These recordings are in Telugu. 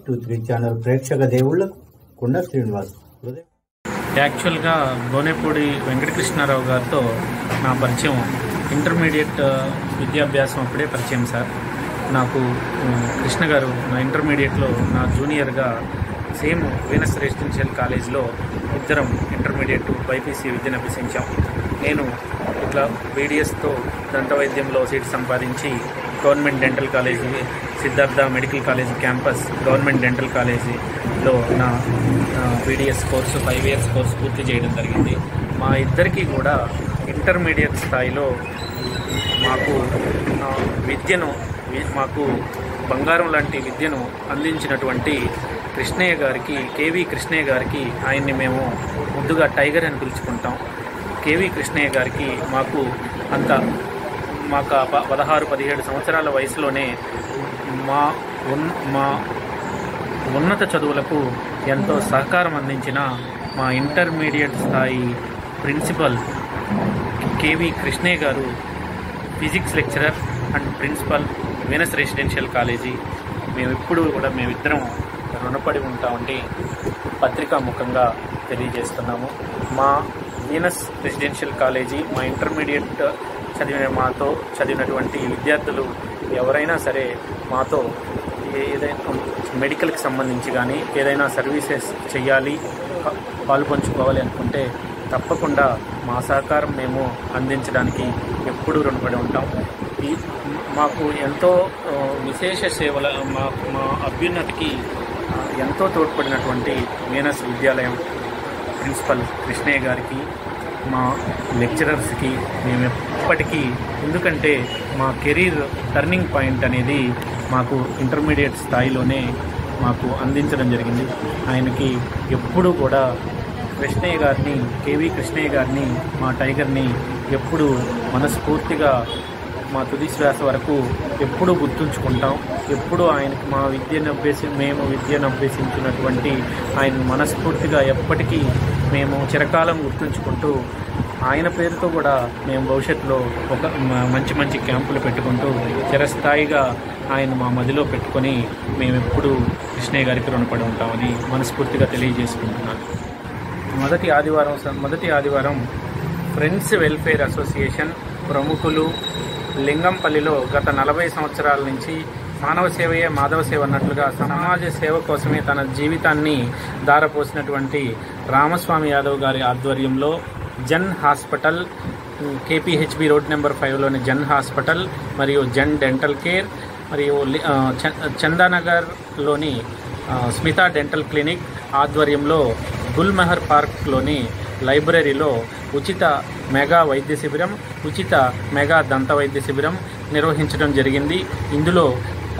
623 ఛానల్ ప్రేక్షక దేవుళ్లకు కొండ శ్రీనివాస్. యాక్చువల్గా గోనేపూడి వెంకటకృష్ణారావు గారితో నా పరిచయం ఇంటర్మీడియట్ విద్యాభ్యాసం అప్పుడే పరిచయం సార్. నాకు కృష్ణ గారు నా ఇంటర్మీడియట్లో నా జూనియర్గా సేమ్ వీనస్ రెసిడెన్షియల్ కాలేజ్లో ఇద్దరం ఇంటర్మీడియట్ బైపీసీ విద్యను అభ్యసించాం. నేను ఇట్లా బీడీఎస్తో దంత వైద్యంలో సీట్ సంపాదించి government dental college Siddhartha medical college campus government dental కాలేజీలో నా బీడీఎస్ కోర్సు 5 ఇయర్స్ కోర్సు పూర్తి చేయడం జరిగింది. మా ఇద్దరికీ కూడా ఇంటర్మీడియట్ స్థాయిలో మాకు బంగారం లాంటి విద్యను అందించినటువంటి కృష్ణయ్య గారికి, కేవీ కృష్ణయ్య గారికి, ఆయన్ని మేము ముద్దుగా టైగర్ అని పిలుచుకుంటాం. కేవీ కృష్ణయ్య గారికి మాకు 16-17 సంవత్సరాల వయసులోనే మా ఉన్నత చదువులకు ఎంతో సహకారం అందించిన మా ఇంటర్మీడియట్ స్థాయి ప్రిన్సిపల్ కేవీ కృష్ణయ్య గారు physics lecturer and principal Venus residential college. మేమిద్దరం రుణపడి ఉంటామని పత్రికా ముఖంగా తెలియజేస్తున్నాము. మా వీనస్ రెసిడెన్షియల్ కాలేజీ మా ఇంటర్మీడియట్ మాతో చదివినటువంటి విద్యార్థులు ఎవరైనా సరే మాతో ఏదైనా మెడికల్కి సంబంధించి కానీ ఏదైనా సర్వీసెస్ చేయాలి, పాల్పంచుకోవాలి అనుకుంటే తప్పకుండా మా సహకారం మేము అందించడానికి ఎప్పుడూ రుణపడి ఉంటాం. మాకు ఎంతో విశేష సేవల మా అభ్యున్నతికి ఎంతో తోడ్పడినటువంటి వీనస్ విద్యాలయం ప్రిన్సిపల్ కృష్ణయ్య గారికి, మా లెక్చరర్స్కి మేము ఎప్పటికీ, ఎందుకంటే మా కెరీర్ టర్నింగ్ పాయింట్ అనేది మాకు ఇంటర్మీడియట్ స్థాయిలోనే మాకు అందించడం జరిగింది. ఆయనకి ఎప్పుడూ కూడా కృష్ణయ్య గారిని, కేవీ కృష్ణయ్య గారిని, మా టైగర్ని ఎప్పుడు మనస్ఫూర్తిగా మా తుది శ్వాస వరకు ఎప్పుడూ గుర్తుంచుకుంటాం. ఎప్పుడూ ఆయనకి మేము విద్యను అభ్యసించినటువంటి ఆయన మనస్ఫూర్తిగా ఎప్పటికీ మేము చిరకాలం గుర్తుంచుకుంటూ, ఆయన పేరుతో కూడా మేము భవిష్యత్తులో ఒక మంచి క్యాంపులు పెట్టుకుంటూ చిరస్థాయిగా ఆయన మా మదిలో పెట్టుకొని మేము ఎప్పుడూ కృష్ణయ్య గారికి రుణపడి ఉంటామని మనస్ఫూర్తిగా తెలియజేసుకుంటున్నాను. మొదటి ఆదివారం ఫ్రెండ్స్ వెల్ఫేర్ అసోసియేషన్ ప్రముఖులు లింగంపల్లిలో గత 40 సంవత్సరాల నుంచి మానవ సేవయే మాధవ సేవ అన్నట్లుగా సమాజ సేవ కోసమే తన జీవితాన్ని ధారపోసినటువంటి రామస్వామి యాదవ్ గారి ఆధ్వర్యంలో Jan hospital, KPHB road number 5లోని జన్ హాస్పిటల్ మరియు జన్ డెంటల్ కేర్ మరియు చందానగర్లోని స్మితా డెంటల్ క్లినిక్ ఆధ్వర్యంలో గుల్మెహర్ పార్క్లోని లైబ్రరీలో ఉచిత మెగా వైద్య శిబిరం, ఉచిత మెగా దంత వైద్య శిబిరం నిర్వహించడం జరిగింది. ఇందులో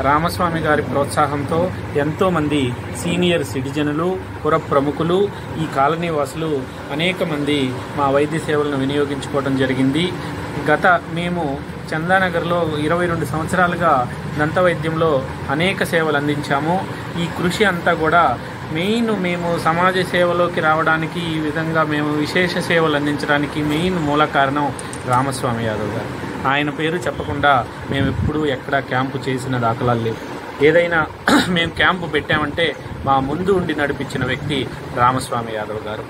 రామస్వామి గారి ప్రోత్సాహంతో ఎంతోమంది సీనియర్ సిటిజనులు, పుర ప్రముఖులు, ఈ కాలనీ వాసులు అనేక మంది మా వైద్య సేవలను వినియోగించుకోవడం జరిగింది. మేము చందానగర్లో 22 సంవత్సరాలుగా దంత వైద్యంలో అనేక సేవలు అందించాము. ఈ కృషి అంతా కూడా మేము సమాజ సేవలోకి రావడానికి, ఈ విధంగా మేము విశేష సేవలు అందించడానికి మెయిన్ మూల కారణం రామస్వామి యాదవ్ గారు. ఆయన పేరు చెప్పకుండా మేము ఎప్పుడూ ఎక్కడా క్యాంపు చేసిన దాఖలాలు లేవు. ఏదైనా మేము క్యాంపు పెట్టామంటే మా ముందు ఉండి నడిపించిన వ్యక్తి రామస్వామి యాదవ్ గారు.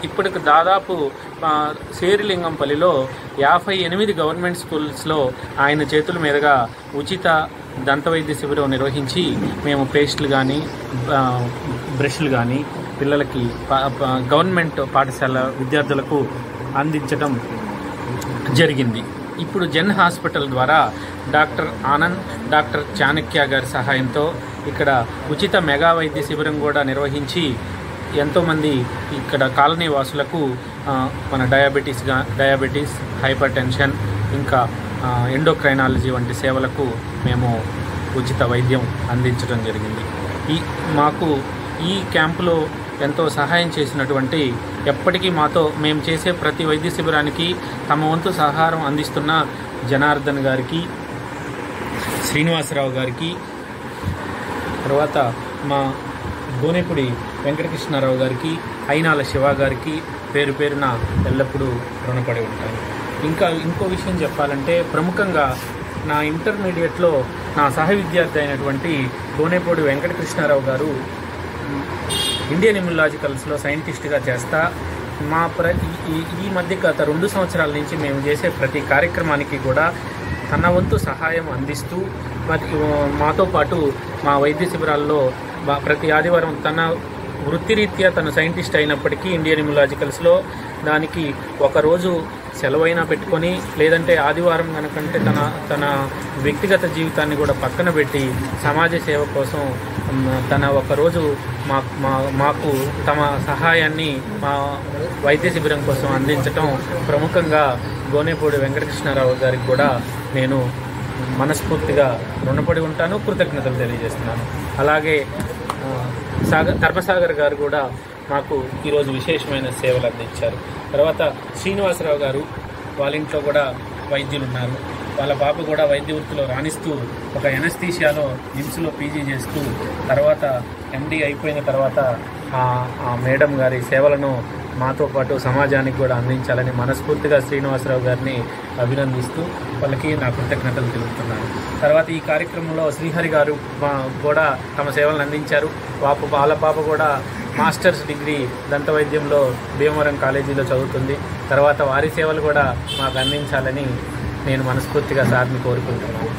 ఇప్పటికి దాదాపు శేరిలింగంపల్లిలో 58 గవర్నమెంట్ స్కూల్స్లో ఆయన చేతుల మీదుగా ఉచిత దంతవైద్య శిబిరం నిర్వహించి మేము పేస్టులు కానీ బ్రష్లు కానీ పిల్లలకి గవర్నమెంట్ పాఠశాల విద్యార్థులకు అందించడం జరిగింది. ఇప్పుడు జన్ హాస్పిటల్ ద్వారా డాక్టర్ ఆనంద్, డాక్టర్ చాణక్య గారి సహాయంతో ఇక్కడ ఉచిత మెగా వైద్య శిబిరం కూడా నిర్వహించి ఎంతోమంది ఇక్కడ కాలనీ వాసులకు మన డయాబెటీస్, హైపర్ టెన్షన్, ఇంకా ఎండోక్రైనాలజీ వంటి సేవలకు మేము ఉచిత వైద్యం అందించడం జరిగింది. మాకు ఈ క్యాంపులో ఎంతో సహాయం చేసినటువంటి, ఎప్పటికీ మాతో మేము చేసే ప్రతి వైద్య శిబిరానికి తమ వంతు సహకారం అందిస్తున్న జనార్దన్ గారికి, శ్రీనివాసరావు గారికి, తర్వాత మా గోనేపూడి వెంకటకృష్ణారావు గారికి, అయినాల శివ గారికి పేరు పేరున ఎల్లప్పుడూ రుణపడి ఉంటాను. ఇంకో విషయం చెప్పాలంటే, ప్రముఖంగా నా ఇంటర్మీడియట్లో నా సహ విద్యార్థి అయినటువంటి గోనేపూడి వెంకటకృష్ణారావు గారు ఇండియన్ ఇమ్యునాలజికల్స్లో సైంటిస్ట్గా చేస్తా ఈ మధ్య గత 2 సంవత్సరాల నుంచి మేము చేసే ప్రతి కార్యక్రమానికి కూడా తన వంతు సహాయం అందిస్తూ మాతో పాటు మా వైద్య శిబిరాల్లో ప్రతి ఆదివారం తన వృత్తిరీత్యా తన సైంటిస్ట్ అయినప్పటికీ ఇండియన్ ఇమ్యునాలజికల్స్లో దానికి ఒకరోజు సెలవైనా పెట్టుకొని లేదంటే ఆదివారం కనుకంటే తన వ్యక్తిగత జీవితాన్ని కూడా పక్కన పెట్టి సమాజ సేవ కోసం తన ఒకరోజు మాకు తమ సహాయాన్ని మా వైద్య శిబిరం కోసం అందించటం ప్రముఖంగా గోనేపూడి వెంకటకృష్ణారావు గారికి కూడా నేను మనస్ఫూర్తిగా రుణపడి ఉంటాను, కృతజ్ఞతలు తెలియజేస్తున్నాను. అలాగే ధర్మసాగర్ గారు కూడా మాకు ఈరోజు విశేషమైన సేవలు అందించారు. తర్వాత శ్రీనివాసరావు గారు, వాళ్ళ ఇంట్లో కూడా వైద్యులు ఉన్నారు. వాళ్ళ పాప కూడా వైద్య వృత్తిలో రాణిస్తూ ఒక ఎనస్థీషియాలో నిమ్స్లో పీజీ చేస్తూ తర్వాత ఎండి అయిపోయిన తర్వాత ఆ మేడం గారి సేవలను మాతో పాటు సమాజానికి కూడా అందించాలని మనస్ఫూర్తిగా శ్రీనివాసరావు గారిని అభినందిస్తూ వాళ్ళకి నా కృతజ్ఞతలు తెలుపుతున్నాను. తర్వాత ఈ కార్యక్రమంలో శ్రీహరి గారు కూడా తమ సేవలను అందించారు. వాళ్ళ పాప కూడా మాస్టర్స్ డిగ్రీ దంతవైద్యంలో భీమవరం కాలేజీలో చదువుతుంది. తర్వాత వారి సేవలు కూడా మాకు అందించాలని నేను మనస్ఫూర్తిగా సార్ని కోరుకుంటున్నాను.